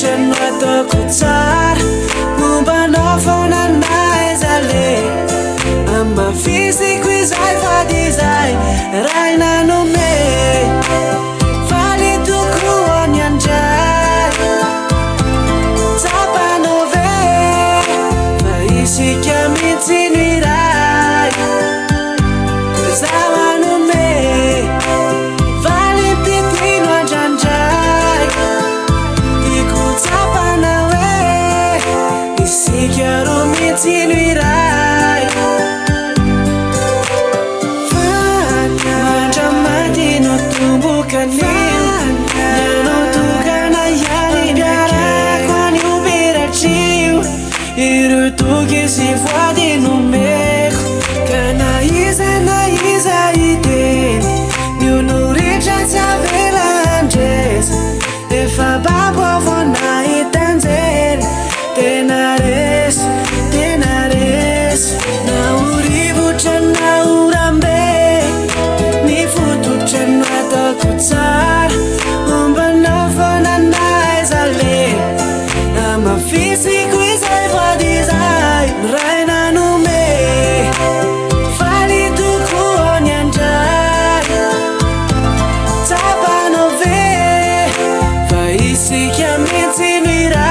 rivotrano ataoko tsara mombanao foana naizale ambafisiko izay fady izay ray nanome faly tokoa ny andray tsapanao ve fa isika mihitsy no iray zaho anome faly mpitino andrandray tiako tsapanao e isika ro mihitsy no iray mandramady no tombokanio nanao tokana ihany ny operatrio ireo toky sy voady nomeko ka na iza iteny nionoritra tsy avela andresa efa babo avo nahitanjery tena resy na urivotra na urambe ny fototrano ataoko tsara ombanao foana naizale amafisiko izay vady izay ray nanome faly tokoa ny andray tsapanao ve fa isika mihitsy no iray